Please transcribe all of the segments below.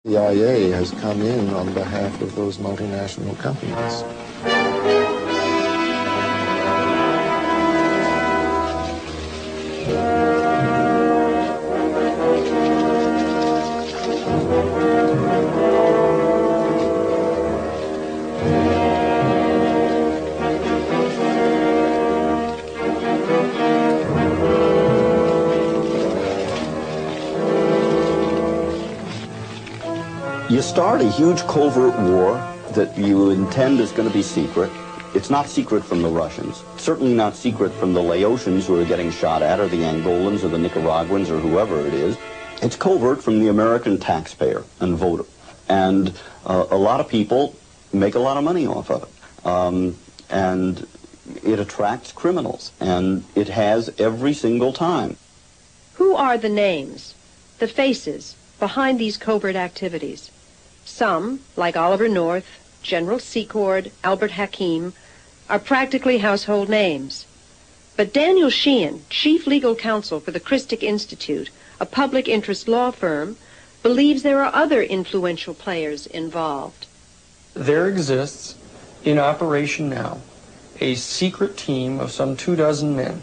The CIA has come in on behalf of those multinational companies. You start a huge covert war that you intend is going to be secret. It's not secret from the Russians, certainly not secret from the Laotians who are getting shot at, or the Angolans, or the Nicaraguans, or whoever it is. It's covert from the American taxpayer and voter. And a lot of people make a lot of money off of it. And it attracts criminals, and it has every single time. Who are the names, the faces, behind these covert activities? Some, like Oliver North, General Secord, Albert Hakim, are practically household names. But Daniel Sheehan, chief legal counsel for the Christic Institute, a public interest law firm, believes there are other influential players involved. There exists, in operation now, a secret team of some 24 men,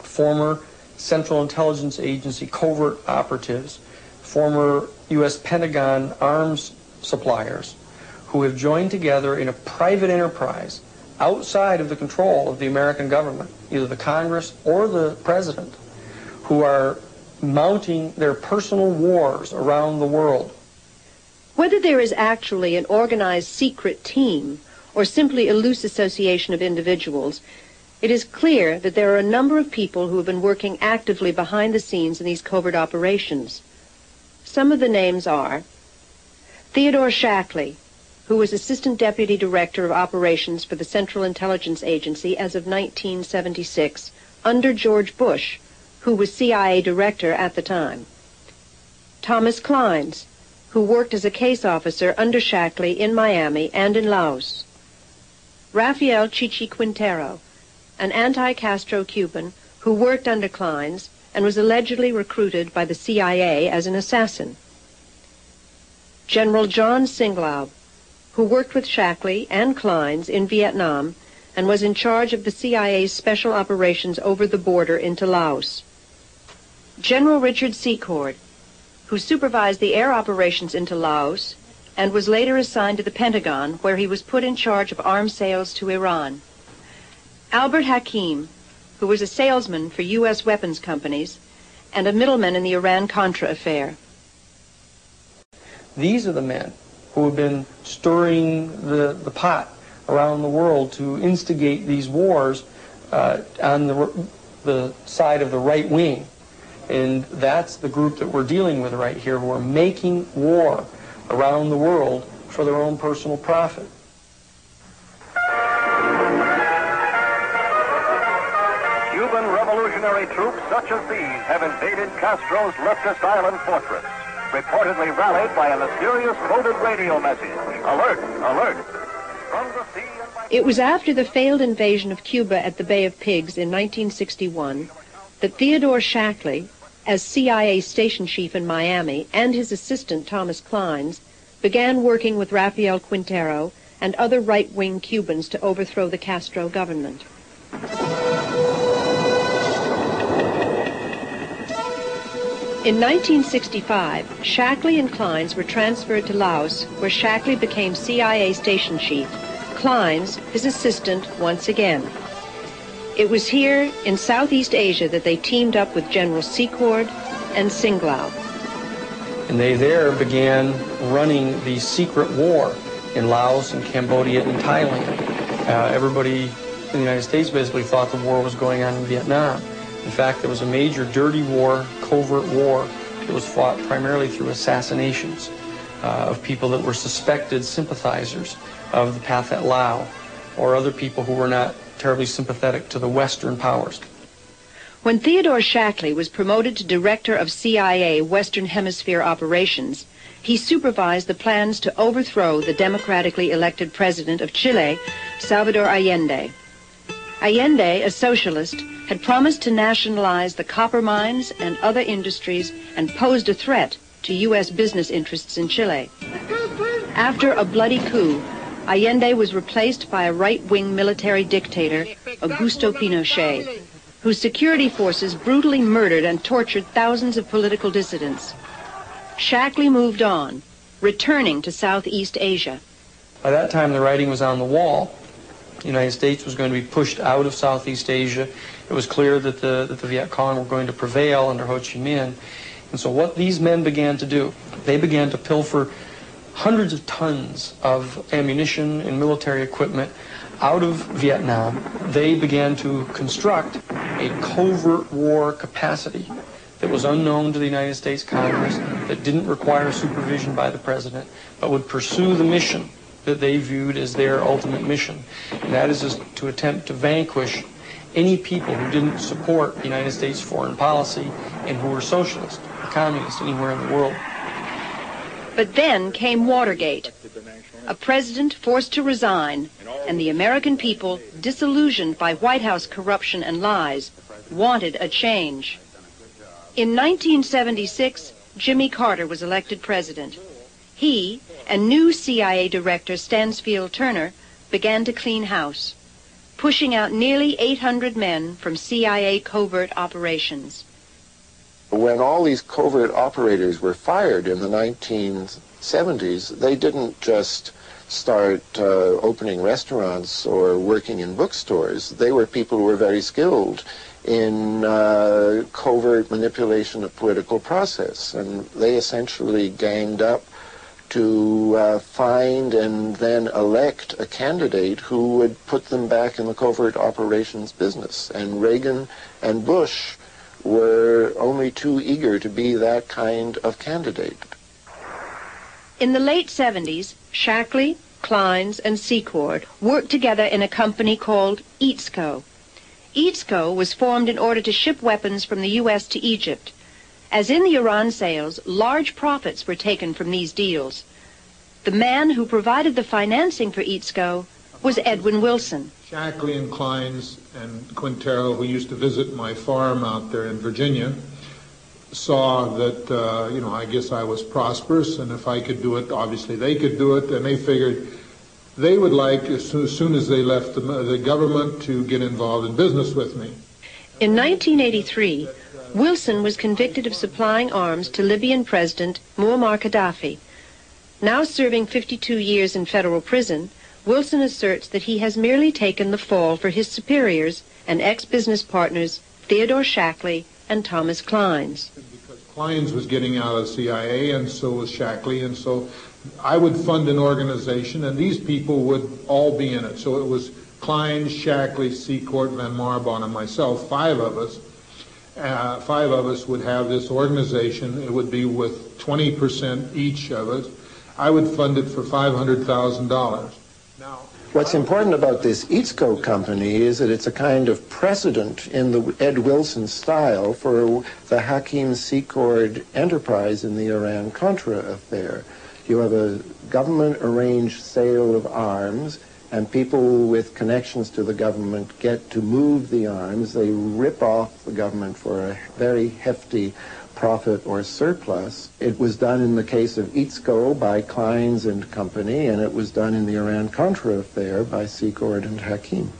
former Central Intelligence Agency covert operatives, former U.S. Pentagon arms suppliers, who have joined together in a private enterprise outside of the control of the American government, either the Congress or the President, who are mounting their personal wars around the world. Whether there is actually an organized secret team or simply a loose association of individuals, it is clear that there are a number of people who have been working actively behind the scenes in these covert operations. Some of the names are Theodore Shackley, who was Assistant Deputy Director of Operations for the Central Intelligence Agency as of 1976, under George Bush, who was CIA Director at the time. Thomas Clines, who worked as a case officer under Shackley in Miami and in Laos. Rafael Chichi Quintero, an anti-Castro Cuban who worked under Clines and was allegedly recruited by the CIA as an assassin. General John Singlaub, who worked with Shackley and Clines in Vietnam and was in charge of the CIA's special operations over the border into Laos. General Richard Secord, who supervised the air operations into Laos and was later assigned to the Pentagon, where he was put in charge of arms sales to Iran. Albert Hakim, who was a salesman for U.S. weapons companies and a middleman in the Iran-Contra affair. These are the men who have been stirring the pot around the world to instigate these wars on the side of the right wing. And that's the group that we're dealing with right here, who are making war around the world for their own personal profit. Cuban revolutionary troops such as these have invaded Castro's leftist island fortress, reportedly rallied by a mysterious coded radio message. Alert, alert. From the sea and by... It was after the failed invasion of Cuba at the Bay of Pigs in 1961 that Theodore Shackley, as CIA station chief in Miami, and his assistant Thomas Clines, began working with Rafael Quintero and other right-wing Cubans to overthrow the Castro government. In 1965, Shackley and Clines were transferred to Laos, where Shackley became CIA station chief, Clines his assistant once again. It was here in Southeast Asia that they teamed up with General Secord and Singlaub. And they there began running the secret war in Laos and Cambodia and Thailand. Everybody in the United States basically thought the war was going on in Vietnam. In fact, there was a major dirty war, covert war, that was fought primarily through assassinations of people that were suspected sympathizers of the Pathet Lao, or other people who were not terribly sympathetic to the Western powers. When Theodore Shackley was promoted to Director of CIA Western Hemisphere Operations, he supervised the plans to overthrow the democratically elected president of Chile, Salvador Allende. Allende, a socialist, had promised to nationalize the copper mines and other industries and posed a threat to U.S. business interests in Chile. After a bloody coup, Allende was replaced by a right-wing military dictator, Augusto Pinochet, whose security forces brutally murdered and tortured thousands of political dissidents. Shackley moved on, returning to Southeast Asia. By that time, the writing was on the wall. The United States was going to be pushed out of Southeast Asia. It was clear that the Viet Cong were going to prevail under Ho Chi Minh. And so what these men began to do, they began to pilfer hundreds of tons of ammunition and military equipment out of Vietnam. They began to construct a covert war capacity that was unknown to the United States Congress, that didn't require supervision by the president, but would pursue the mission that they viewed as their ultimate mission. And that is to attempt to vanquish any people who didn't support the United States foreign policy and who were socialist or communist anywhere in the world. But then came Watergate, a president forced to resign, and the American people, disillusioned by White House corruption and lies, wanted a change. In 1976, Jimmy Carter was elected president. He and new CIA Director Stansfield Turner began to clean house, pushing out nearly 800 men from CIA covert operations. When all these covert operators were fired in the 1970s, they didn't just start opening restaurants or working in bookstores. They were people who were very skilled in covert manipulation of political process, and they essentially ganged up to find and then elect a candidate who would put them back in the covert operations business. And Reagan and Bush were only too eager to be that kind of candidate. In the late 70s, Shackley, Kleins, and Secord worked together in a company called EATSCO. EATSCO was formed in order to ship weapons from the U.S. to Egypt. As in the Iran sales, large profits were taken from these deals. The man who provided the financing for EATSCO was Edwin Wilson. Shackley and Kleins and Quintero, who used to visit my farm out there in Virginia, saw that, I guess I was prosperous, and if I could do it, obviously they could do it, and they figured they would like, as soon as they left the government, to get involved in business with me. In 1983, Wilson was convicted of supplying arms to Libyan President Muammar Gaddafi. Now serving 52 years in federal prison, Wilson asserts that he has merely taken the fall for his superiors and ex-business partners Theodore Shackley and Thomas Kleins. Because Kleins was getting out of the CIA, and so was Shackley, and so I would fund an organization, and these people would all be in it. So it was Kleins, Shackley, Secord, Van Marbon, and myself, five of us. Five of us would have this organization. It would be with 20% each of us. I would fund it for $500,000. Now, what's important about this EATSCO company is that it's a kind of precedent in the Ed Wilson style for the Hakim Secord enterprise in the Iran-Contra affair. You have a government-arranged sale of arms, and people with connections to the government get to move the arms. They rip off the government for a very hefty profit or surplus. It was done in the case of EATSCO by Kleins and company, and it was done in the Iran-Contra affair by Secord and Hakim.